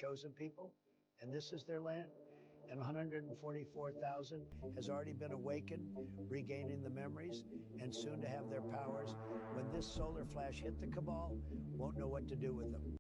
chosen people, and this is their land. And 144,000 has already been awakened, regaining the memories, and soon to have their powers. When this solar flash hit the cabal, won't know what to do with them.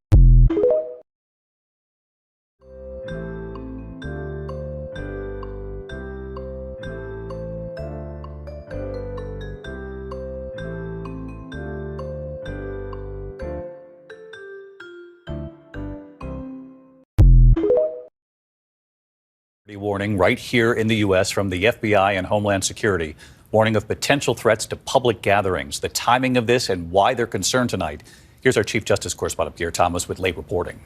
Warning right here in the U.S. from the FBI and Homeland Security, warning of potential threats to public gatherings. The timing of this and why they're concerned tonight. Here's our Chief Justice Correspondent Pierre Thomas with late reporting.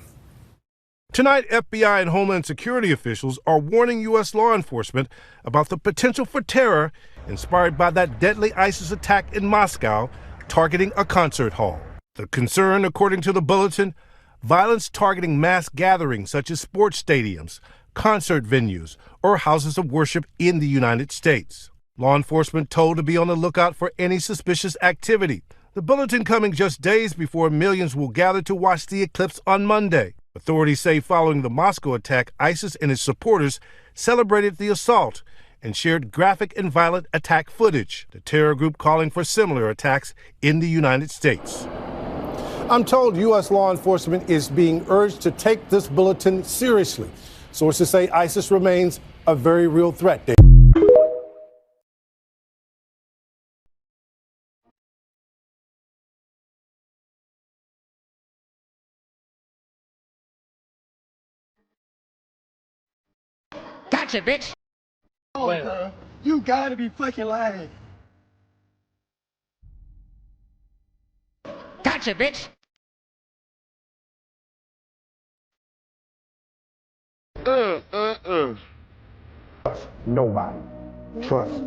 Tonight, FBI and Homeland Security officials are warning U.S. law enforcement about the potential for terror inspired by that deadly ISIS attack in Moscow targeting a concert hall. The concern, according to the bulletin, violence targeting mass gatherings such as sports stadiums, concert venues, or houses of worship in the United States. Law enforcement told to be on the lookout for any suspicious activity. The bulletin coming just days before millions will gather to watch the eclipse on Monday. Authorities say following the Moscow attack, ISIS and its supporters celebrated the assault and shared graphic and violent attack footage, the terror group calling for similar attacks in the United States. I'm told U.S. law enforcement is being urged to take this bulletin seriously. Sources say ISIS remains a very real threat. Gotcha, bitch. Oh, girl, you gotta be fucking lying. Gotcha, bitch. Nobody. Trust.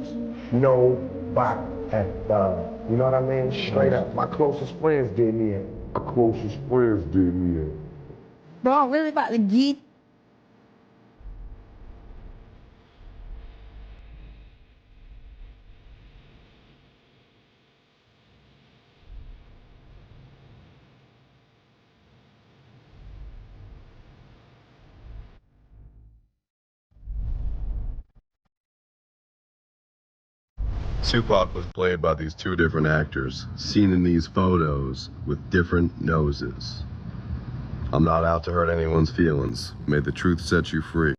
Nobody at all. You know what I mean? Straight up. My closest friends did me in. My closest friends did me in. Bro, I'm really about to get. Tupac was played by these two different actors, seen in these photos with different noses. I'm not out to hurt anyone's feelings. May the truth set you free.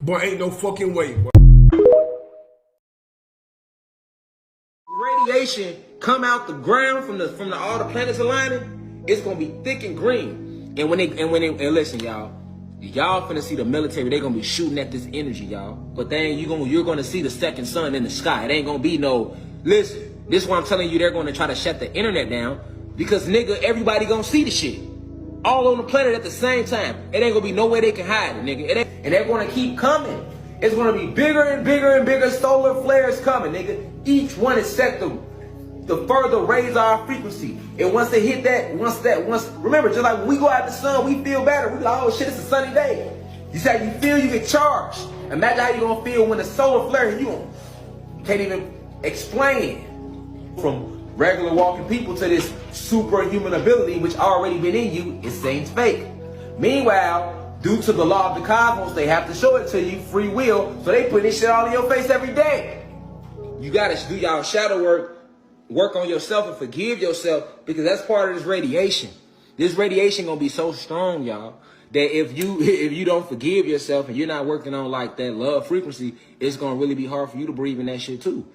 Boy, ain't no fucking way, boy. Radiation come out the ground from all the planets aligning, it's gonna be thick and green. And listen, y'all finna see the military, they gonna be shooting at this energy, y'all. But then you're gonna see the second sun in the sky. It ain't gonna be no, listen, this is why I'm telling you they're gonna try to shut the internet down, because nigga, everybody gonna see the shit. All on the planet at the same time. It ain't gonna be no way they can hide it, nigga. And they're gonna keep coming. It's gonna be bigger and bigger and bigger solar flares coming, nigga. Each one is set to further raise our frequency. And once they hit that, remember, just like when we go out in the sun, we feel better. We be like, oh shit, it's a sunny day. You say how you feel, you get charged. Imagine how you gonna feel when the solar flare hit you. Can't even explain. From regular walking people to this superhuman ability, which already been in you, it seems fake. Meanwhile, due to the law of the cosmos, they have to show it to you, free will, so they put this shit all in your face every day. You gotta do y'all shadow work on yourself and forgive yourself, because that's part of this radiation. This radiation gonna be so strong, y'all, that if you don't forgive yourself and you're not working on like that love frequency, it's gonna really be hard for you to breathe in that shit too.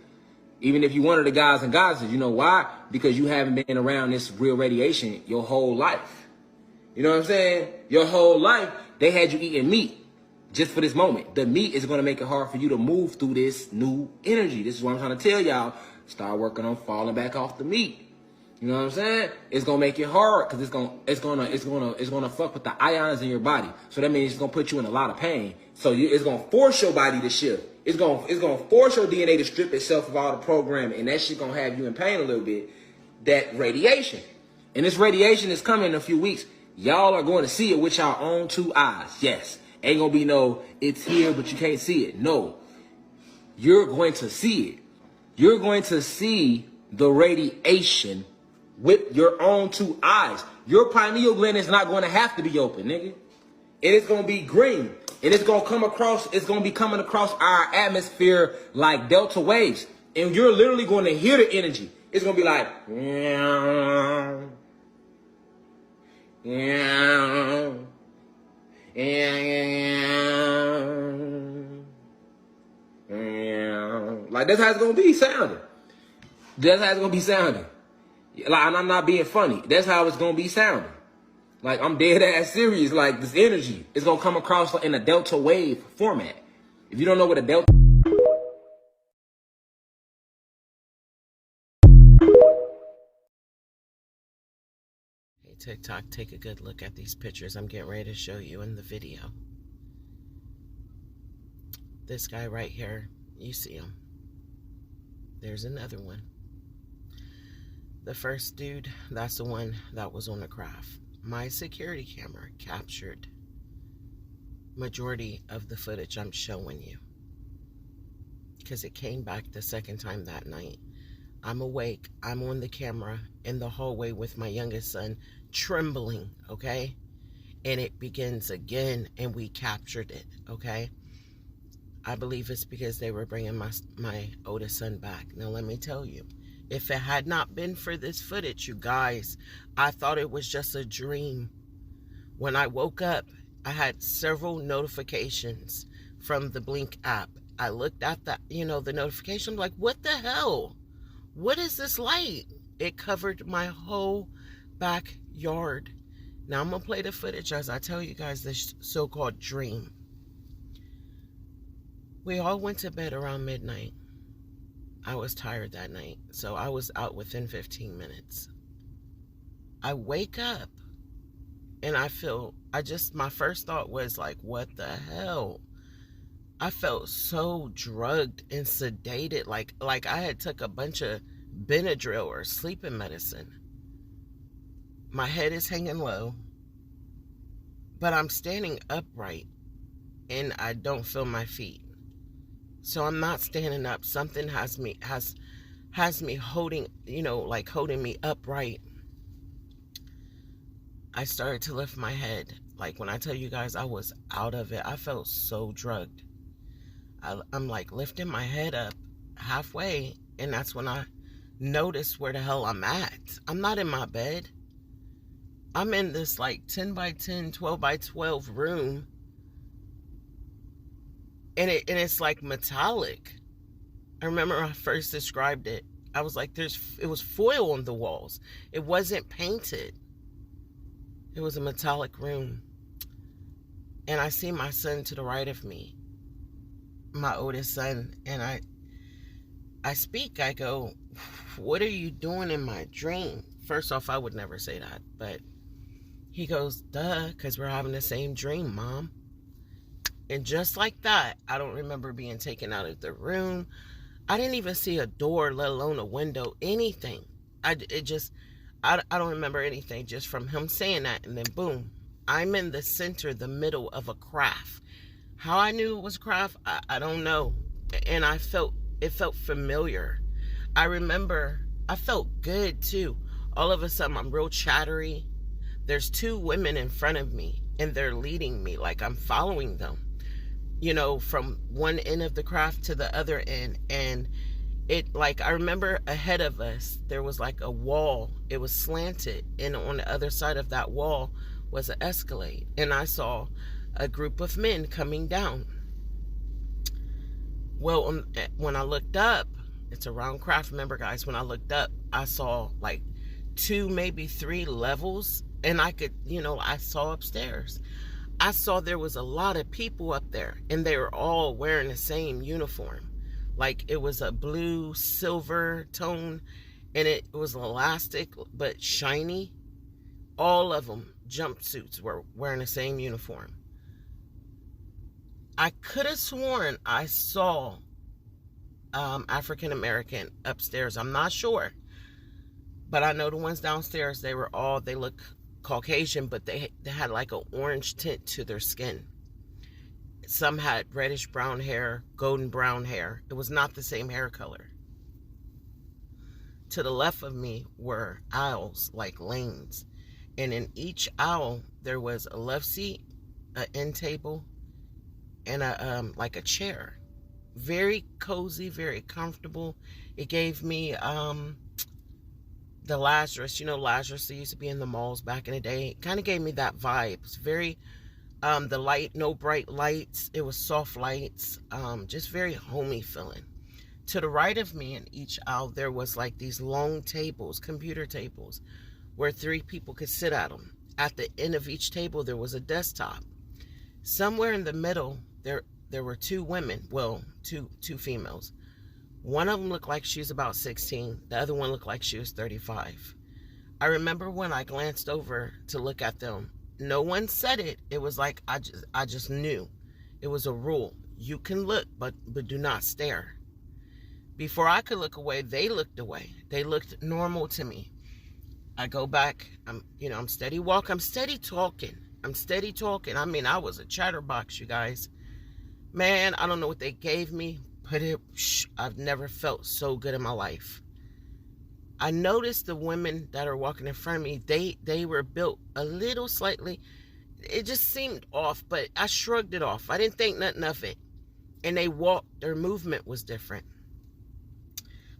Even if you one of the guys and goddesses, you know why? Because you haven't been around this real radiation your whole life. You know what I'm saying? Your whole life, they had you eating meat just for this moment. The meat is going to make it hard for you to move through this new energy. This is what I'm trying to tell y'all. Start working on falling back off the meat. You know what I'm saying? It's going to make it hard, because it's going to fuck with the ions in your body. So that means it's going to put you in a lot of pain. So it's going to force your body to shift. It's gonna force your DNA to strip itself of all the programming, and that shit gonna have you in pain a little bit. That radiation. And this radiation is coming in a few weeks. Y'all are going to see it with your own two eyes. Yes. Ain't gonna be no, it's here, but you can't see it. No. You're going to see it. You're going to see the radiation with your own two eyes. Your pineal gland is not going to have to be open, nigga. and it's gonna be green, and it's gonna come across. It's gonna be coming across our atmosphere like delta waves, and you're literally going to hear the energy. It's gonna be like, like that's how it's gonna be sounding. That's how it's gonna be sounding. Like, and I'm not being funny. That's how it's gonna be sounding. Like, I'm dead ass serious. Like, this energy is gonna come across in a delta wave format. If you don't know what a delta... Hey, TikTok, take a good look at these pictures I'm getting ready to show you in the video. This guy right here, you see him. There's another one. The first dude, that's the one that was on the craft. My security camera captured majority of the footage I'm showing you, because it came back the second time that night. I'm awake, I'm on the camera in the hallway with my youngest son, trembling, okay? And it begins again, and we captured it, okay? I believe it's because they were bringing my oldest son back. Now, let me tell you, if it had not been for this footage, you guys, I thought it was just a dream. When I woke up, I had several notifications from the Blink app. I looked at the notification. I'm like, what the hell? What is this light? It covered my whole backyard. Now, I'm going to play the footage as I tell you guys this so-called dream. We all went to bed around midnight. I was tired that night, so I was out within 15 minutes. I wake up and my first thought was like, what the hell? I felt so drugged and sedated, like I had took a bunch of Benadryl or sleeping medicine. My head is hanging low, but I'm standing upright and I don't feel my feet. So I'm not standing up. Something has me holding, holding me upright. I started to lift my head. Like, when I tell you guys I was out of it, I felt so drugged. I'm like lifting my head up halfway, and that's when I noticed where the hell I'm at. I'm not in my bed. I'm in this like 10 by 10, 12 by 12 room. And it's like metallic. I remember when I first described it, I was like, it was foil on the walls. It wasn't painted. It was a metallic room. And I see my son to the right of me, my oldest son, and I speak. I go, what are you doing in my dream? First off, I would never say that, but he goes, duh, because we're having the same dream, Mom. And just like that, I don't remember being taken out of the room. I didn't even see a door, let alone a window, anything. I don't remember anything, just from him saying that, and then boom, I'm in the center, the middle of a craft. How I knew it was craft, I don't know. And it felt familiar. I remember I felt good too. All of a sudden, I'm real chattery. There's two women in front of me, and they're leading me like I'm following them, from one end of the craft to the other end. And I remember ahead of us, there was like a wall. It was slanted, and on the other side of that wall was an escalade. And I saw a group of men coming down. Well, when I looked up, it's a round craft. Remember, guys, when I looked up, I saw like 2, maybe 3 levels, and I could, I saw upstairs. I saw there was a lot of people up there, and they were all wearing the same uniform. Like, it was a blue silver tone, and it was elastic but shiny. All of them, jumpsuits, were wearing the same uniform. I could have sworn I saw African American upstairs. I'm not sure, but I know the ones downstairs, they look Caucasian, but they had like an orange tint to their skin. Some had reddish brown hair, golden brown hair. It was not the same hair color. To the left of me were aisles, like lanes. And in each aisle, there was a left seat, end table and a like a chair. Very cozy, very comfortable. It gave me the Lazarus, Lazarus that used to be in the malls back in the day. It kind of gave me that vibe. It's very the light, no bright lights. It was soft lights, just very homey feeling. To the right of me in each aisle, there was like these long tables, computer tables, where 3 people could sit at them. At the end of each table, there was a desktop. Somewhere in the middle, there were 2 women, well, two females. One of them looked like she was about 16. The other one looked like she was 35. I remember when I glanced over to look at them, no one said it. It was like I just knew. It was a rule. You can look, but do not stare. Before I could look away, they looked away. They looked normal to me. I go back. I'm steady walking. I'm steady talking. I mean, I was a chatterbox, you guys. Man, I don't know what they gave me, but I've never felt so good in my life. I noticed the women that are walking in front of me, they were built a little slightly. It just seemed off, but I shrugged it off. I didn't think nothing of it. And they walked, their movement was different.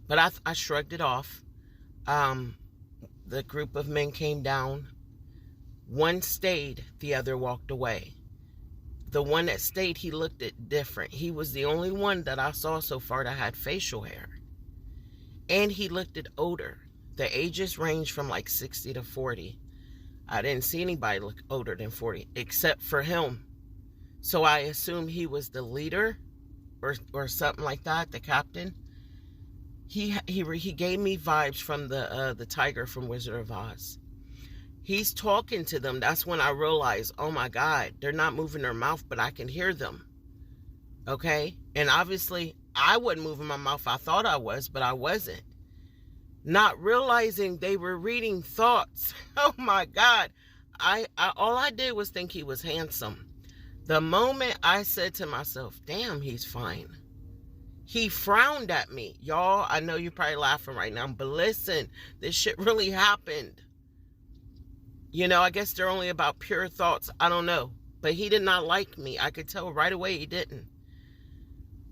But I shrugged it off. The group of men came down. One stayed, the other walked away. The one that stayed, he looked at different. He was the only one that I saw so far that had facial hair. And he looked at older. The ages ranged from like 60 to 40. I didn't see anybody look older than 40, except for him. So I assumed he was the leader or something like that, the captain. He gave me vibes from the tiger from Wizard of Oz. He's talking to them. That's when I realized, oh my God, they're not moving their mouth, but I can hear them. Okay? And obviously, I wasn't moving my mouth. I thought I was, but I wasn't. Not realizing they were reading thoughts. Oh my God. All I did was think he was handsome. The moment I said to myself, damn, he's fine. He frowned at me. Y'all, I know you're probably laughing right now, but listen, this shit really happened. I guess they're only about pure thoughts. I don't know. But he did not like me. I could tell right away he didn't.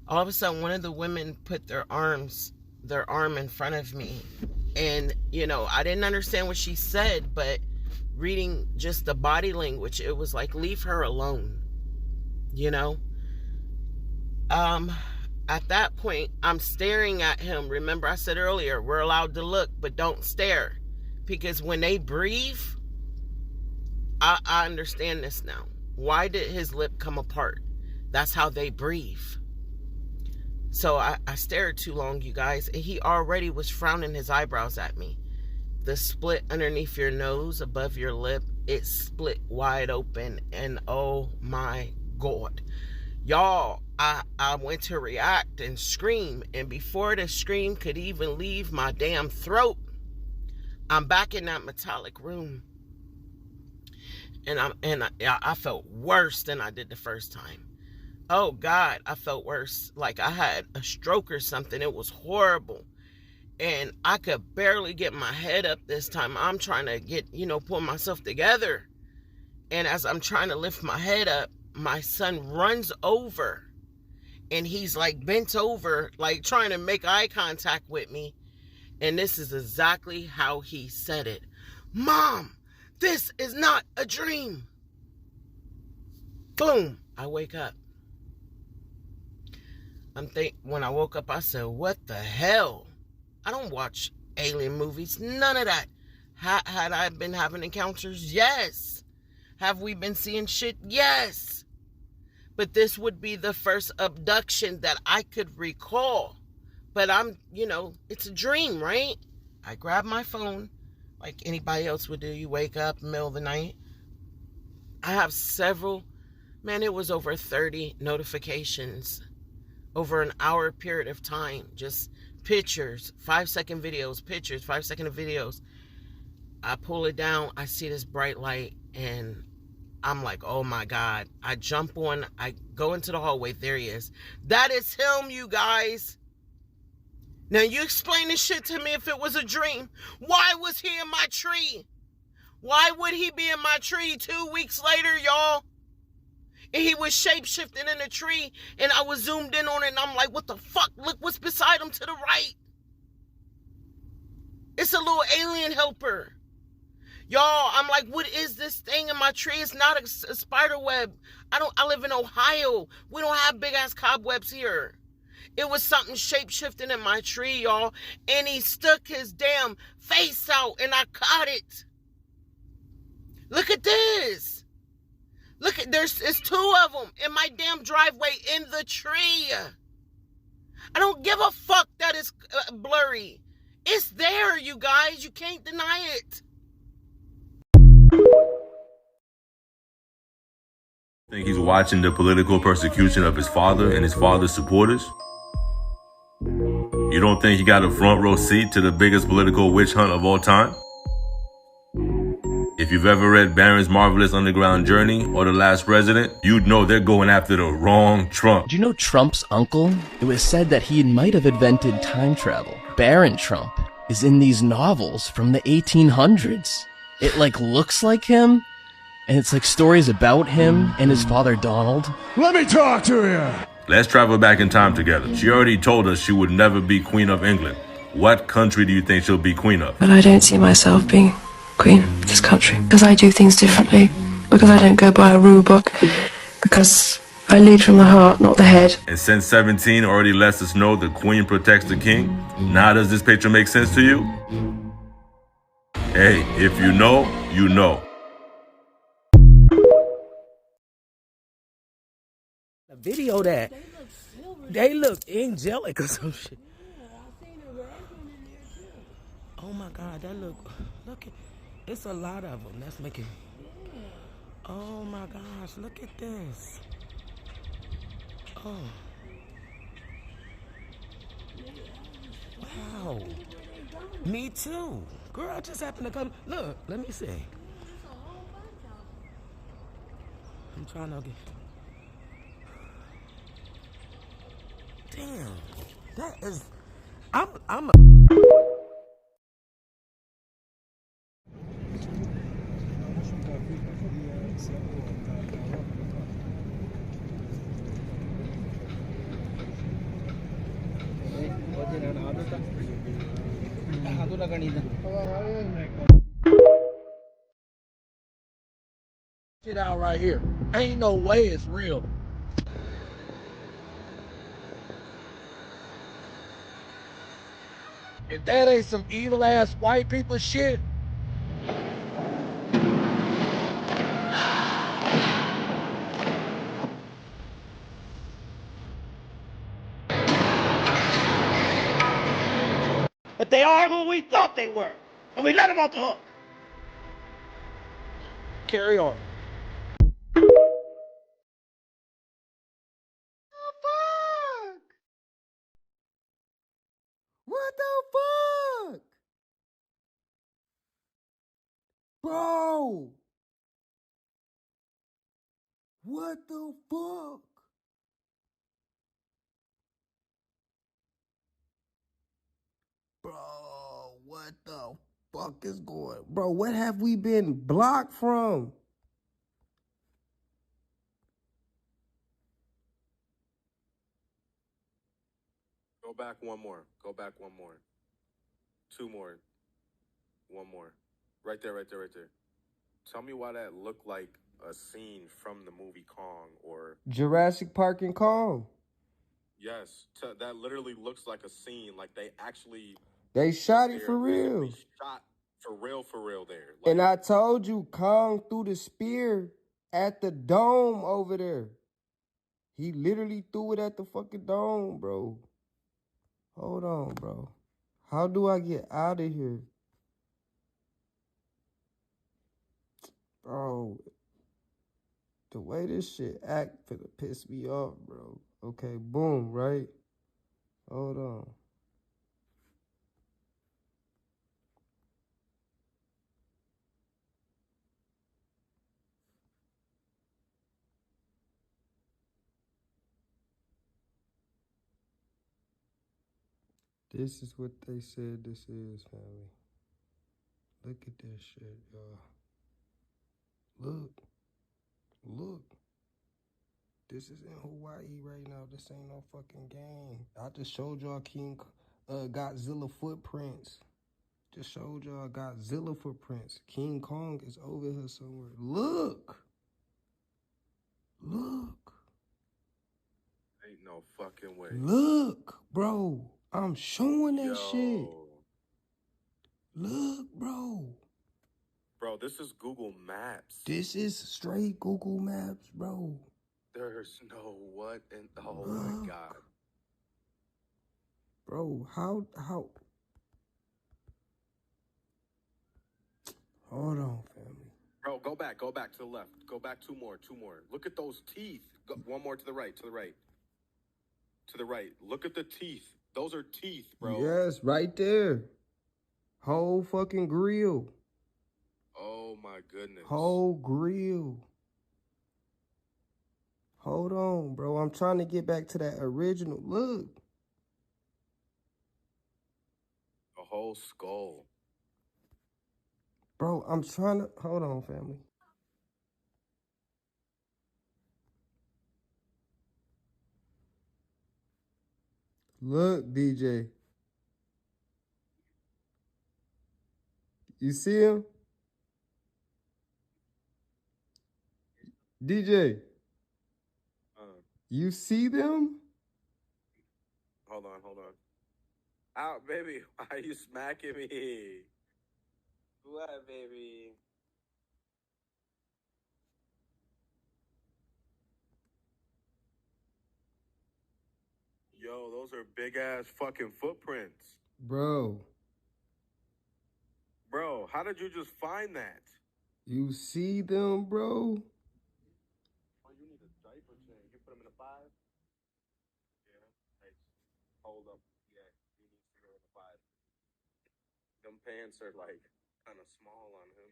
All of a sudden, one of the women put their arm in front of me. And, I didn't understand what she said, but reading just the body language, it was like, leave her alone. At that point, I'm staring at him. Remember, I said earlier, we're allowed to look, but don't stare. Because when they breathe, I understand this now. Why did his lip come apart? That's how they breathe. So I stared too long, you guys. And he already was frowning his eyebrows at me. The split underneath your nose, above your lip, it split wide open. And oh my God. Y'all, I went to react and scream. And before the scream could even leave my damn throat, I'm back in that metallic room. And I felt worse than I did the first time. Oh God, I felt worse. Like I had a stroke or something. It was horrible. And I could barely get my head up this time. I'm trying to pull myself together. And as I'm trying to lift my head up, my son runs over. And he's like bent over, like trying to make eye contact with me. And this is exactly how he said it. Mom, this is not a dream. Boom, I wake up. When I woke up, I said, what the hell? I don't watch alien movies, none of that. Had I been having encounters? Yes. Have we been seeing shit? Yes. But this would be the first abduction that I could recall. But it's a dream, right? I grab my phone like anybody else would do. You wake up in the middle of the night. I have it was over 30 notifications over an hour period of time. Just pictures, 5-second videos, pictures, 5-second videos. I pull it down. I see this bright light and I'm like, oh my God. I jump on, I go into the hallway. There he is. That is him, you guys. Now you explain this shit to me if it was a dream. Why was he in my tree? Why would he be in my tree 2 weeks later, y'all? And he was shape-shifting in a tree, and I was zoomed in on it, and I'm like, what the fuck? Look what's beside him to the right. It's a little alien helper. Y'all, I'm like, what is this thing in my tree? It's not a spider web. I live in Ohio. We don't have big-ass cobwebs here. It was something shape-shifting in my tree, y'all. And he stuck his damn face out, and I caught it. Look at this. Look at, it's two of them in my damn driveway in the tree. I don't give a fuck that it's blurry. It's there, you guys. You can't deny it. Think he's watching the political persecution of his father and his father's supporters? You don't think he got a front row seat to the biggest political witch hunt of all time? If you've ever read Barron's Marvelous Underground Journey or The Last President, you'd know they're going after the wrong Trump. Do you know Trump's uncle? It was said that he might have invented time travel. Barron Trump is in these novels from the 1800s. It like looks like him, and it's like stories about him and his father Donald. Let me talk to you. Let's travel back in time together. She already told us she would never be Queen of England. What country do you think she'll be Queen of? But I don't see myself being Queen of this country. Because I do things differently. Because I don't go by a rule book. Because I lead from the heart, not the head. And since 17 already lets us know the Queen protects the King, now does this picture make sense to you? Hey, if you know, you know. The video that they look angelic or some shit. Oh my God, that look at, it's a lot of them. That's making. Oh my gosh, look at this. Oh. Wow. Me too. Girl, I just happened to come. Look, let me see. I'm trying to get. Damn, that is, I'm a. Shit out right here. Ain't no way it's real. If that ain't some evil ass white people shit. But they are who we thought they were. And we let them off the hook. Carry on. What the fuck? Bro. What the fuck? Bro, what the fuck is going? Bro, what have we been blocked from? Go back one more. Go back one more. Two more. One more. Right there, right there, right there. Tell me why that looked like a scene from the movie Kong or... Jurassic Park and Kong. Yes, that literally looks like a scene. Like they actually... They shot it for real. Shot for real there. Like, And I told you, Kong threw the spear at the dome over there. He literally threw it at the fucking dome, bro. Hold on, bro. How do I get out of here? Bro, the way this shit act finna piss me off, bro. Okay, boom, right? Hold on. This is what they said this is, family. Look at this shit, y'all. Look. Look. This is in Hawaii right now. This ain't no fucking game. I just showed y'all Godzilla footprints. Just showed y'all Godzilla footprints. King Kong is over here somewhere. Look. Look. Ain't no fucking way. Look, bro. I'm showing that shit. Look, bro. Bro, this is Google Maps. This is straight Google Maps, bro. There's no what in oh my god. Bro, how hold on, family. Bro, go back to the left. Go back two more. Look at those teeth. Go, one more to the right. Look at the teeth. Those are teeth, bro. Yes, right there. Whole fucking grill. Oh my goodness. Whole grill. Hold on, bro. I'm trying to get back to that original. Look. A whole skull. Bro, I'm trying to... Hold on, family. Look, DJ. You see him? DJ. You see them? Hold on. Out, baby. Why are you smacking me? What, baby? Yo, those are big ass fucking footprints. Bro. Bro, how did you just find that? You see them, bro? Oh, you need a diaper change. You put them in a 5? Yeah. Hey, hold up. Yeah, you need to go in a 5. Them pants are like kind of small on him.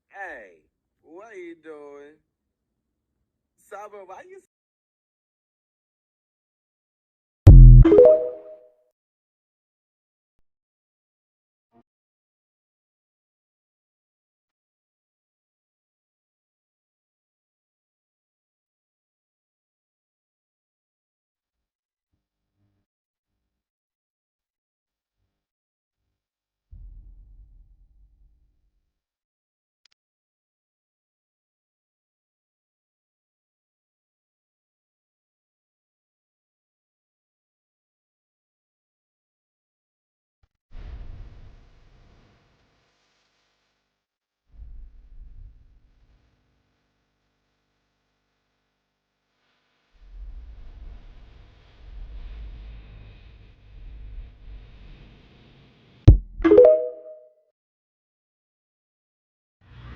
Hey, what are you doing? Saba, why you...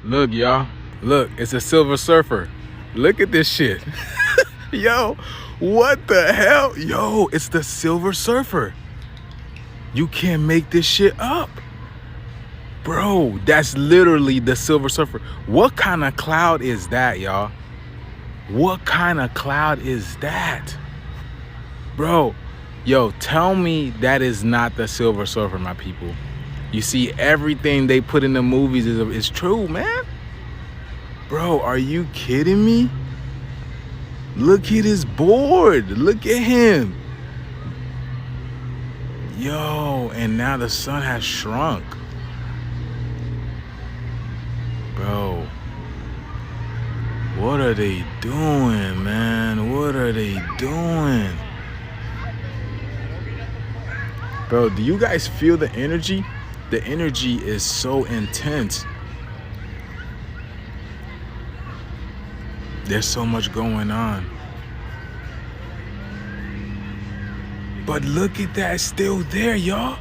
Look, y'all. Look, it's a Silver Surfer. Look at this shit. Yo, what the hell? Yo, it's the Silver Surfer. You can't make this shit up. Bro, that's literally the Silver Surfer. What kind of cloud is that, y'all? What kind of cloud is that? Bro, yo, tell me that is not the Silver Surfer, my people. You see, everything they put in the movies is true, man. Bro, are you kidding me? Look at his board. Look at him. Yo, and now the sun has shrunk. Bro, what are they doing, man? What are they doing? Bro, do you guys feel the energy? The energy is so intense. There's so much going on. But look at that, still there, y'all.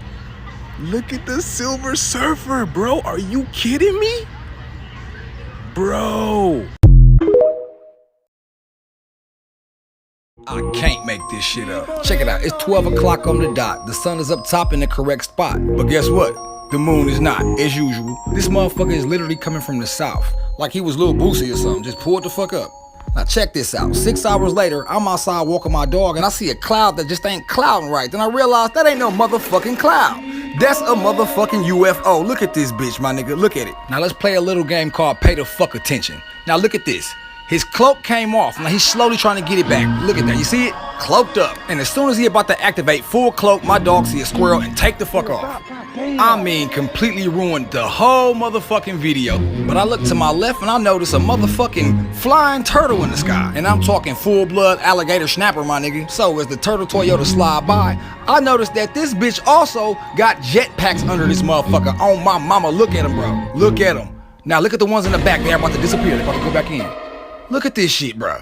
Look at the Silver Surfer, bro. Are you kidding me? Bro. I can't make this shit up. Check it out. It's 12 o'clock on the dot. The sun is up top in the correct spot. But guess what? The moon is not, as usual. This motherfucker is literally coming from the south. Like he was Lil Boosie or something. Just pulled the fuck up. Now check this out. 6 hours later, I'm outside walking my dog and I see a cloud that just ain't clouding right. Then I realize that ain't no motherfucking cloud. That's a motherfucking UFO. Look at this bitch, my nigga. Look at it. Now let's play a little game called Pay the Fuck Attention. Now look at this. His cloak came off. Now he's slowly trying to get it back. Look at that. You see it? Cloaked up. And as soon as he about to activate full cloak, my dog see a squirrel and take the fuck off. I mean, completely ruined the whole motherfucking video. But I look to my left and I notice a motherfucking flying turtle in the sky. And I'm talking full-blood alligator snapper, my nigga. So as the turtle Toyota slide by, I noticed that this bitch also got jetpacks under this motherfucker. Oh my mama, look at him, bro. Look at him. Now look at the ones in the back. They're about to disappear. They're about to go back in. Look at this shit, bro.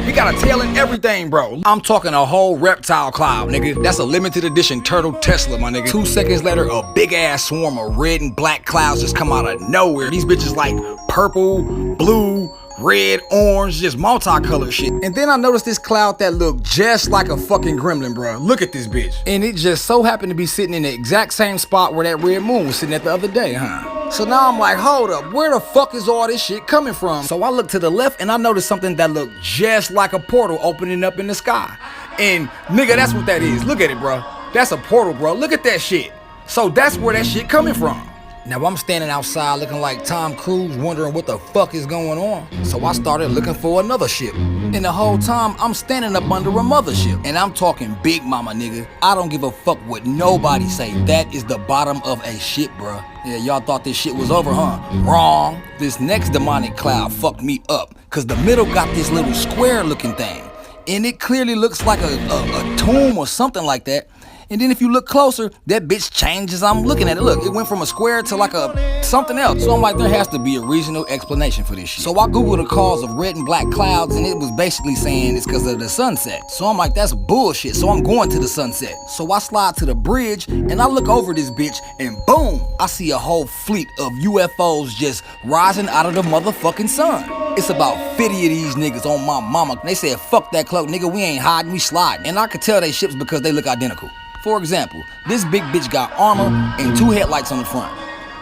He got a tail and everything, bro. I'm talking a whole reptile cloud, nigga. That's a limited edition turtle Tesla, my nigga. 2 seconds later, a big ass swarm of red and black clouds just come out of nowhere. These bitches like purple, blue, red, orange, just multicolored shit. And then I noticed this cloud that looked just like a fucking gremlin, bro. Look at this bitch. And it just so happened to be sitting in the exact same spot where that red moon was sitting at the other day, huh? So now I'm like, hold up, where the fuck is all this shit coming from? So I look to the left and I noticed something that looked just like a portal opening up in the sky. And nigga, that's what that is. Look at it, bro. That's a portal, bro. Look at that shit. So that's where that shit coming from. Now I'm standing outside looking like Tom Cruise, wondering what the fuck is going on. So I started looking for another ship. And the whole time I'm standing up under a mothership. And I'm talking big mama, nigga. I don't give a fuck what nobody say. That is the bottom of a ship, bruh. Yeah, y'all thought this shit was over, huh? Wrong. This next demonic cloud fucked me up. Cause the middle got this little square looking thing. And it clearly looks like a tomb or something like that. And then if you look closer, that bitch changes. I'm looking at it. Look, it went from a square to like a something else. So I'm like, there has to be a reasonable explanation for this shit. So I Googled the cause of red and black clouds, and it was basically saying it's because of the sunset. So I'm like, that's bullshit. So I'm going to the sunset. So I slide to the bridge, and I look over this bitch, and boom, I see a whole fleet of UFOs just rising out of the motherfucking sun. It's about 50 of these niggas on my mama. They said, fuck that cloak, nigga, we ain't hiding, we sliding. And I could tell they ships because they look identical. For example, this big bitch got armor and 2 headlights on the front.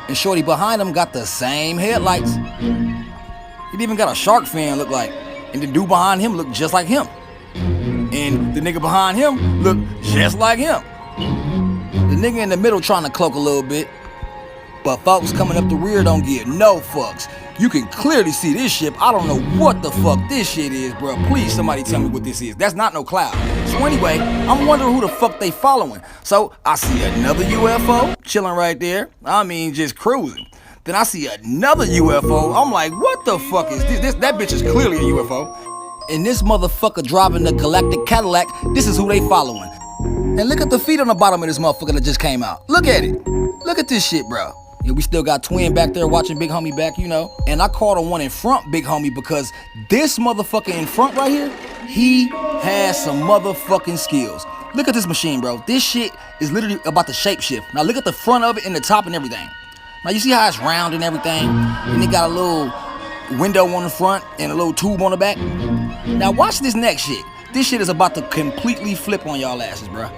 And shorty behind him got the same headlights. It even got a shark fin look like. And the dude behind him looked just like him. And the nigga behind him looked just like him. The nigga in the middle trying to cloak a little bit. But folks coming up the rear don't give no fucks. You can clearly see this ship. I don't know what the fuck this shit is, bro. Please, somebody tell me what this is. That's not no cloud. So anyway, I'm wondering who the fuck they following. So I see another UFO chilling right there. I mean, just cruising. Then I see another UFO. I'm like, what the fuck is this? That bitch is clearly a UFO. And this motherfucker driving the galactic Cadillac, this is who they following. And look at the feet on the bottom of this motherfucker that just came out. Look at it. Look at this shit, bro. And we still got Twin back there watching Big Homie back, you know. And I called on one in front, Big Homie, because this motherfucker in front right here, he has some motherfucking skills. Look at this machine, bro. This shit is literally about to shapeshift. Now look at the front of it and the top and everything. Now you see how it's round and everything? And it got a little window on the front and a little tube on the back. Now watch this next shit. This shit is about to completely flip on y'all asses, bro.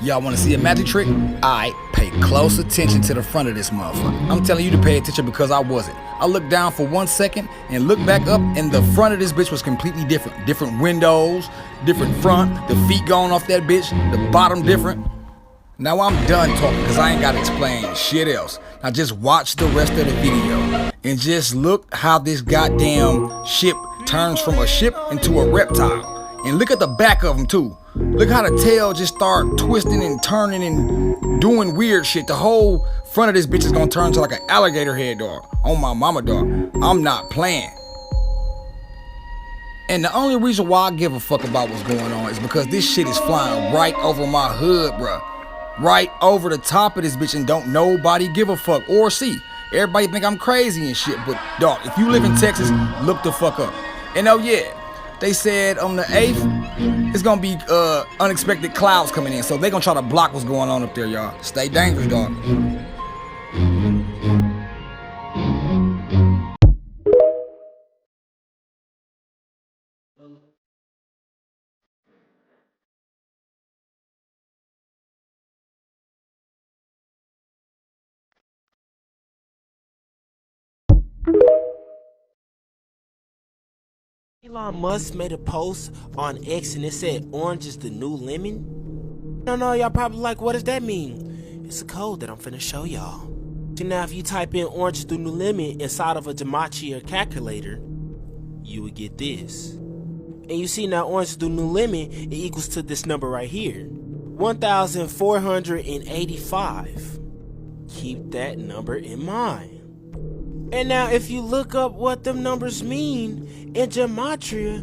Y'all wanna see a magic trick? Alright, pay close attention to the front of this motherfucker. I'm telling you to pay attention because I wasn't. I looked down for 1 second and looked back up, and the front of this bitch was completely different. Different windows, different front, the feet going off that bitch, the bottom different. Now I'm done talking because I ain't gotta explain shit else. Now just watch the rest of the video and just look how this goddamn ship turns from a ship into a reptile. And look at the back of them too. Look how the tail just start twisting and turning and doing weird shit. The whole front of this bitch is gonna turn to like an alligator head, dog. On my mama, dog. I'm not playing. And the only reason why I give a fuck about what's going on is because this shit is flying right over my hood, bruh. Right over the top of this bitch, and don't nobody give a fuck or see. Everybody think I'm crazy and shit, but dog, if you live in Texas, look the fuck up. And oh yeah, they said on the 8th, it's gonna be unexpected clouds coming in. So they gonna try to block what's going on up there, y'all. Stay dangerous, dog. Elon Musk made a post on X and it said orange is the new lemon. No, y'all probably like, what does that mean? It's a code that I'm finna show y'all. So now if you type in orange is the new lemon inside of a Jamachi or calculator, you would get this. And you see now orange is the new lemon, it equals to this number right here. 1,485. Keep that number in mind. And now if you look up what them numbers mean in gematria,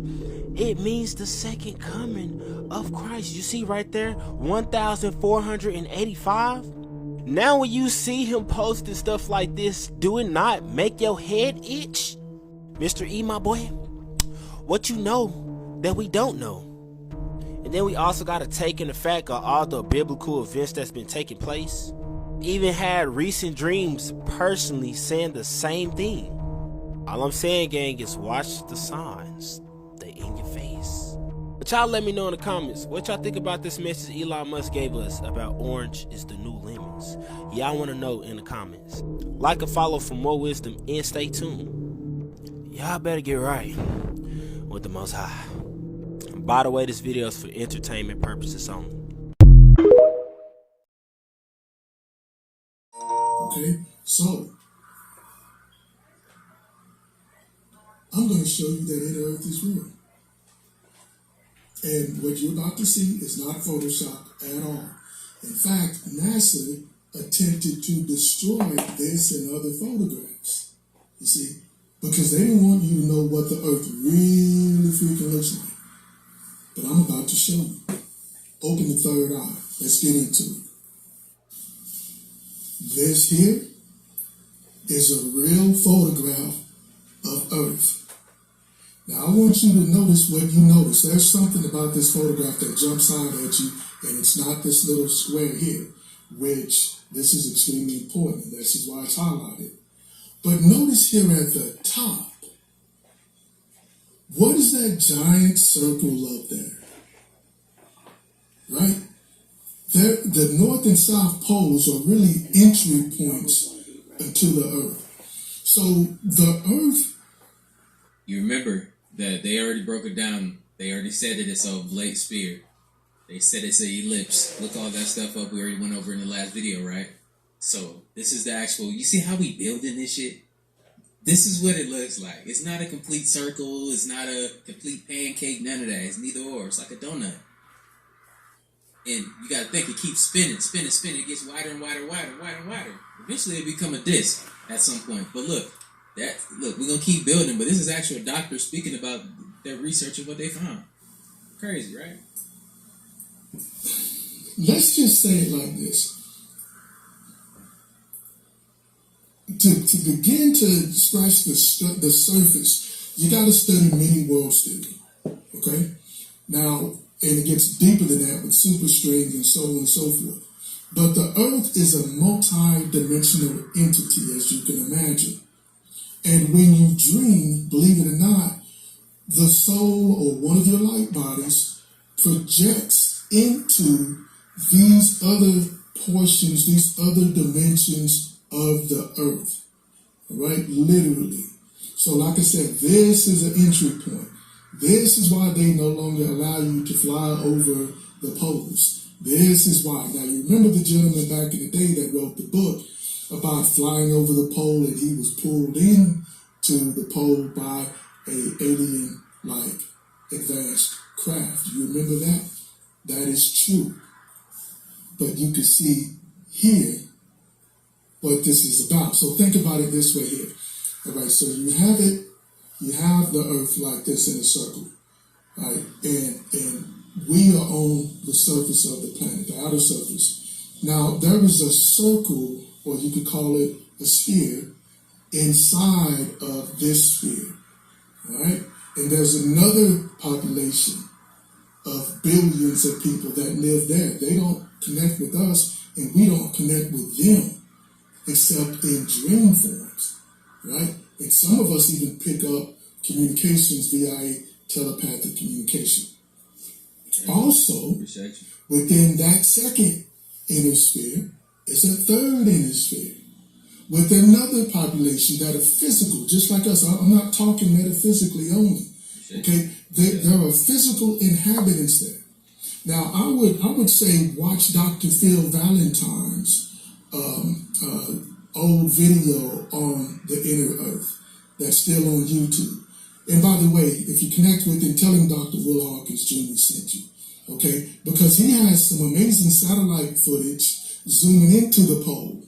it means the second coming of Christ. You see right there, 1,485. Now when you see him posting stuff like this, do it not make your head itch? Mr. E, my boy, what you know that we don't know? And then we also got to take in the fact of all the biblical events that's been taking place. Even had recent dreams personally saying the same thing. All I'm saying, gang, is watch the signs. They in your face. But y'all let me know in the comments what y'all think about this message Elon Musk gave us about orange is the new lemons. Y'all want to know in the comments. Like and follow for more wisdom and stay tuned. Y'all better get right with the Most High. And by the way, this video is for entertainment purposes only. Okay, so I'm going to show you that inner earth is real. And what you're about to see is not Photoshop at all. In fact, NASA attempted to destroy this and other photographs, you see, because they didn't want you to know what the earth really freaking looks like. But I'm about to show you. Open the third eye. Let's get into it. This here is a real photograph of Earth. Now I want you to notice what you notice. There's something about this photograph that jumps out at you, and it's not this little square here, which this is extremely important. This is why it's highlighted. But notice here at the top, what is that giant circle up there? Right? The north and south poles are really entry points into the earth. So the earth... You remember that they already broke it down. They already said that it's a oblate sphere. They said it's an ellipse. Look all that stuff up we already went over in the last video, right? So this is the actual... You see how we building this shit? This is what it looks like. It's not a complete circle. It's not a complete pancake. None of that. It's neither or. It's like a donut. And you got to think, it keeps spinning. It gets wider and wider. Eventually, it become a disc at some point. But look, we're going to keep building. But this is actual doctors speaking about their research of what they found. Crazy, right? Let's just say it like this. To begin to scratch the surface, you got to study many worlds theory. Okay? Now, and it gets deeper than that with superstrings and so on and so forth. But the earth is a multi-dimensional entity, as you can imagine. And when you dream, believe it or not, the soul or one of your light bodies projects into these other portions, these other dimensions of the earth. All right? Literally. So like I said, this is an entry point. This is why they no longer allow you to fly over the poles. This is why. Now, you remember the gentleman back in the day that wrote the book about flying over the pole, and he was pulled in to the pole by a alien-like advanced craft. You remember that? That is true. But you can see here what this is about. So think about it this way here. All right, so you have it. You have the earth like this in a circle, right? And we are on the surface of the planet, the outer surface. Now, there is a circle, or you could call it a sphere, inside of this sphere, all right? And there's another population of billions of people that live there. They don't connect with us, and we don't connect with them, except in dream forms, right? And some of us even pick up communications via telepathic communication. Also, within that second inner sphere is a third inner sphere with another population that are physical, just like us. I'm not talking metaphysically only. Okay, there are physical inhabitants there. Now, I would say watch Dr. Phil Valentine's old video on the inner earth that's still on YouTube. And by the way, if you connect with him, tell him Dr. Will Hawkins Jr. sent you, okay? Because he has some amazing satellite footage zooming into the pole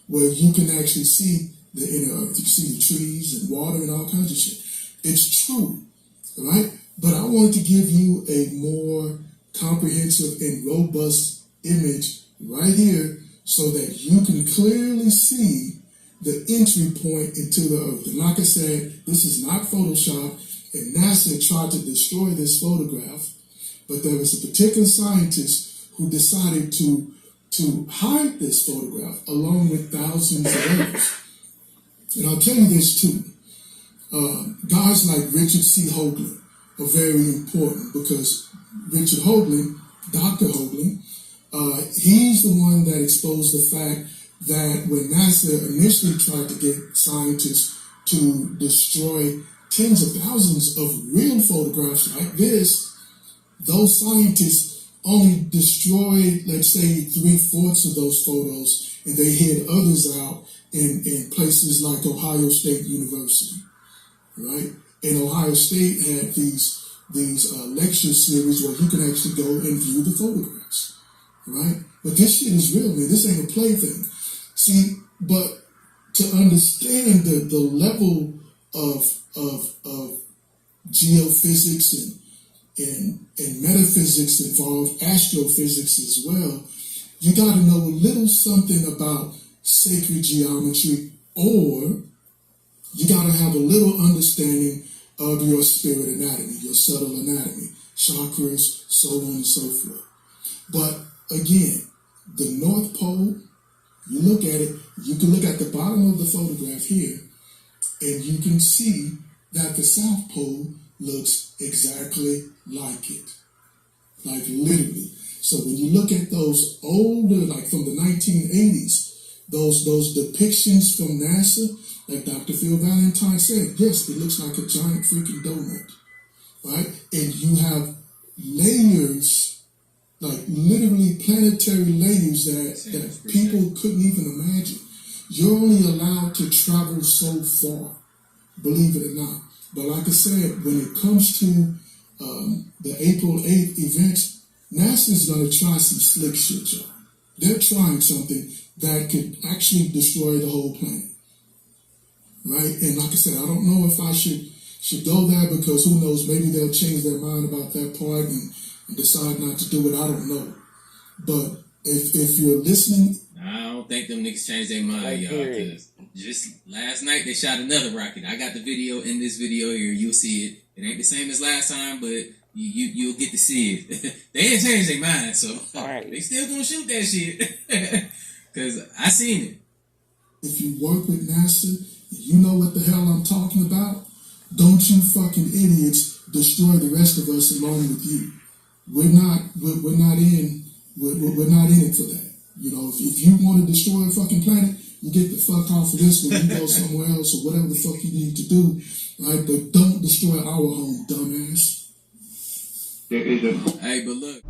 where you can actually see the inner earth. You can see the trees and water and all kinds of shit. It's true, right? But I wanted to give you a more comprehensive and robust image right here so that you can clearly see the entry point into the earth. And like I said, this is not Photoshop, and NASA tried to destroy this photograph, but there was a particular scientist who decided to hide this photograph along with thousands of others. And I'll tell you this too. Guys like Richard C. Hoagland are very important because Richard Hoagland, Dr. Hoagland, he's the one that exposed the fact that when NASA initially tried to get scientists to destroy tens of thousands of real photographs like this, those scientists only destroyed, let's say, 3/4 of those photos, and they hid others out in places like Ohio State University, right? And Ohio State had these lecture series where you can actually go and view the photographs, right? But this shit is real, man. This ain't a plaything. See, but to understand the level of geophysics and metaphysics involved, astrophysics as well, you got to know a little something about sacred geometry, or you got to have a little understanding of your spirit anatomy, your subtle anatomy, chakras, so on and so forth. But again, the North Pole, you look at it, you can look at the bottom of the photograph here, and you can see that the South Pole looks exactly like it. Like literally. So when you look at those older, like from the 1980s, those depictions from NASA, like Dr. Phil Valentine said, yes, it looks like a giant freaking donut, right? And you have layers, like literally planetary layers that people couldn't even imagine. You're only allowed to travel so far, believe it or not. But like I said, when it comes to the April 8th events, NASA's going to try some slick shit, y'all. They're trying something that could actually destroy the whole planet, right? And like I said, I don't know if I should go there because who knows, maybe they'll change their mind about that part and decide not to do it. I don't know. But if you're listening... I don't think them niggas changed their mind, y'all, because just last night they shot another rocket. I got the video in this video here. You'll see it. It ain't the same as last time, but you'll get to see it. They ain't changed their mind, so they still gonna shoot that shit. Because I seen it. If you work with NASA, you know what the hell I'm talking about. Don't you fucking idiots destroy the rest of us along with you. We're not in it for that. You know, if you want to destroy a fucking planet, you get the fuck off of this one. You go somewhere else or whatever the fuck you need to do, right? But don't destroy our home, dumbass. Hey, but look.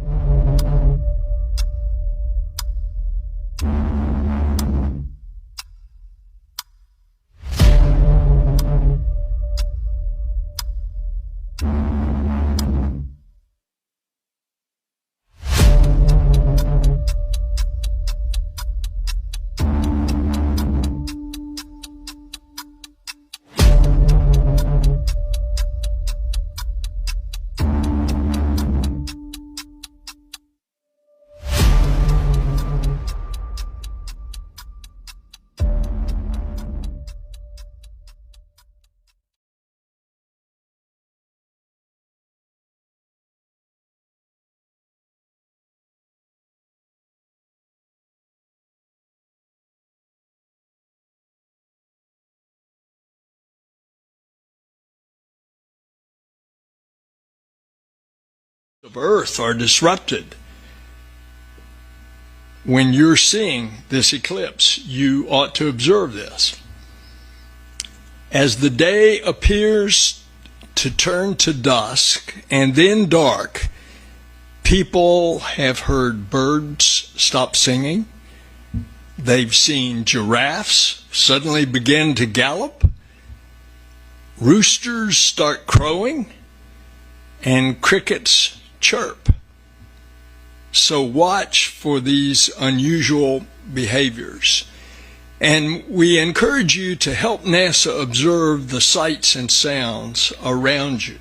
Of Earth are disrupted. When you're seeing this eclipse, you ought to observe this. As the day appears to turn to dusk and then dark, people have heard birds stop singing. They've seen giraffes suddenly begin to gallop. Roosters start crowing and crickets chirp. So watch for these unusual behaviors. And we encourage you to help NASA observe the sights and sounds around you.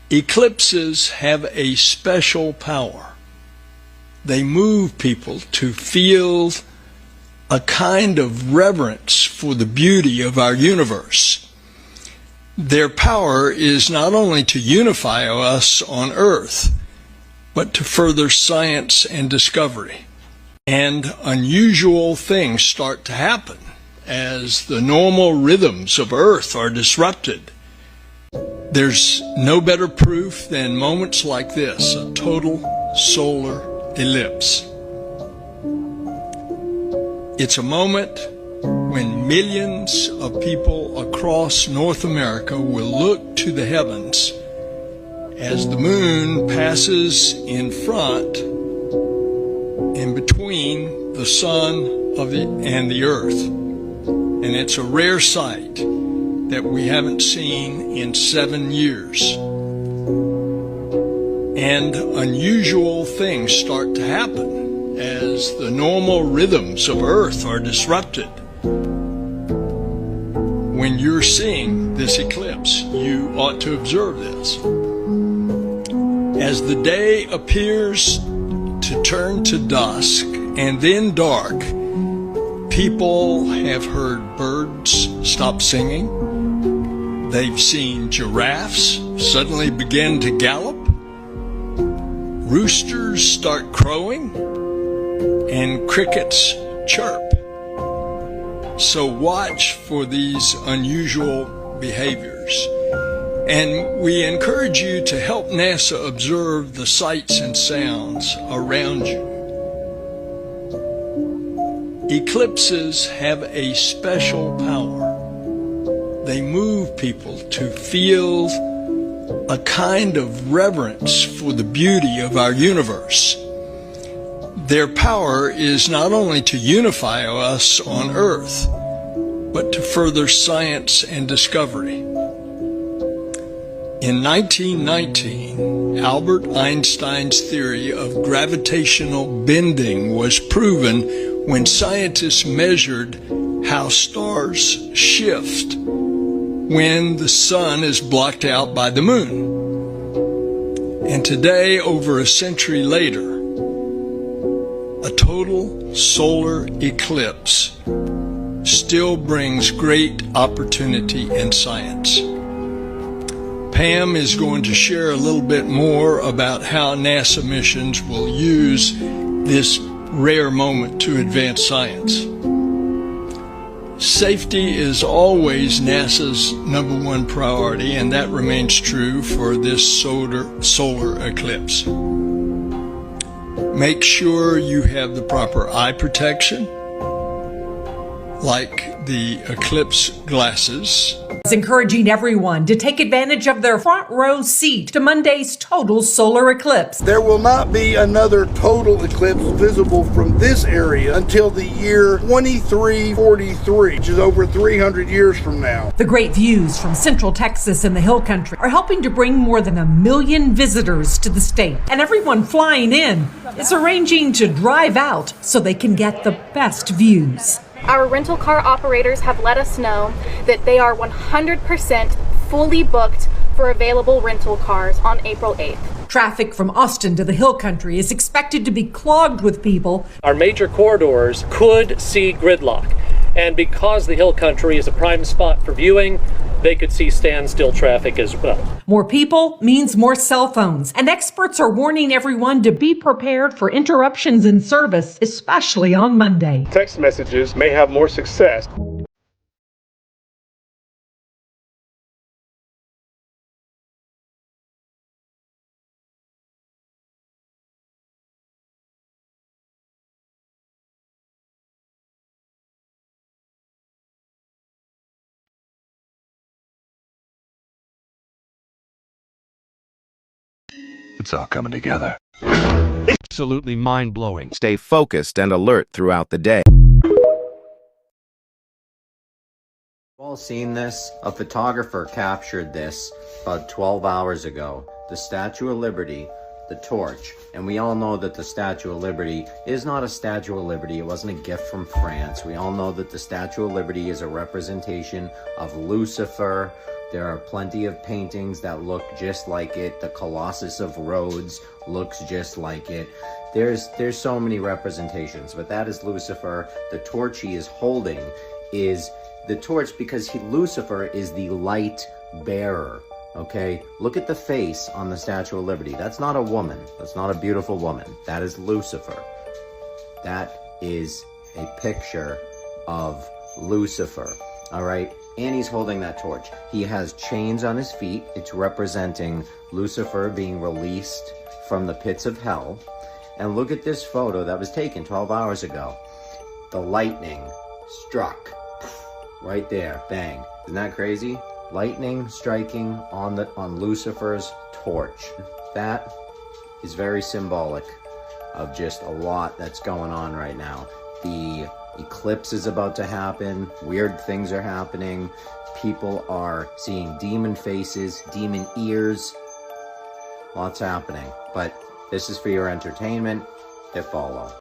Eclipses have a special power. They move people to feel a kind of reverence for the beauty of our universe. Their power is not only to unify us on Earth, but to further science and discovery. And unusual things start to happen as the normal rhythms of Earth are disrupted. There's no better proof than moments like this, a total solar ellipse. It's a moment when millions of people across North America will look to the heavens as the moon passes in front and between the sun and the earth. And it's a rare sight that we haven't seen in 7 years. And unusual things start to happen as the normal rhythms of Earth are disrupted. When you're seeing this eclipse, you ought to observe this. As the day appears to turn to dusk and then dark, people have heard birds stop singing. They've seen giraffes suddenly begin to gallop. Roosters start crowing and crickets chirp. So watch for these unusual behaviors. And we encourage you to help NASA observe the sights and sounds around you. Eclipses have a special power. They move people to feel a kind of reverence for the beauty of our universe. Their power is not only to unify us on Earth, but to further science and discovery. In 1919, Albert Einstein's theory of gravitational bending was proven when scientists measured how stars shift when the sun is blocked out by the moon. And today, over a century later, a total solar eclipse still brings great opportunity in science. Pam is going to share a little bit more about how NASA missions will use this rare moment to advance science. Safety is always NASA's #1 priority, and that remains true for this solar eclipse. Make sure you have the proper eye protection, like the eclipse glasses. It's encouraging everyone to take advantage of their front row seat to Monday's total solar eclipse. There will not be another total eclipse visible from this area until the year 2343, which is over 300 years from now. The great views from central Texas and the Hill Country are helping to bring more than 1 million visitors to the state. And everyone flying in is arranging to drive out so they can get the best views. Our rental car operators have let us know that they are 100% fully booked for available rental cars on April 8th. Traffic from Austin to the Hill Country is expected to be clogged with people. Our major corridors could see gridlock, and because the Hill Country is a prime spot for viewing, they could see standstill traffic as well. More people means more cell phones, and experts are warning everyone to be prepared for interruptions in service, especially on Monday. Text messages may have more success. It's all coming together. Absolutely mind-blowing. Stay focused and alert throughout the day. All seen this? A photographer captured this about 12 hours ago. The Statue of Liberty, the torch. And we all know that the Statue of Liberty is not a Statue of Liberty. It wasn't a gift from France. We all know that the Statue of Liberty is a representation of Lucifer. There are plenty of paintings that look just like it. The Colossus of Rhodes looks just like it. There's so many representations, but that is Lucifer. The torch he is holding is the torch because Lucifer is the light bearer, okay? Look at the face on the Statue of Liberty. That's not a woman. That's not a beautiful woman. That is Lucifer. That is a picture of Lucifer, all right? And he's holding that torch. He has chains on his feet. It's representing Lucifer being released from the pits of hell. And look at this photo that was taken 12 hours ago. The lightning struck right there, bang. Isn't that crazy? Lightning striking on Lucifer's torch. That is very symbolic of just a lot that's going on right now. The eclipse is about to happen. Weird things are happening. People are seeing demon faces, demon ears. Lots happening. But this is for your entertainment. Hit follow.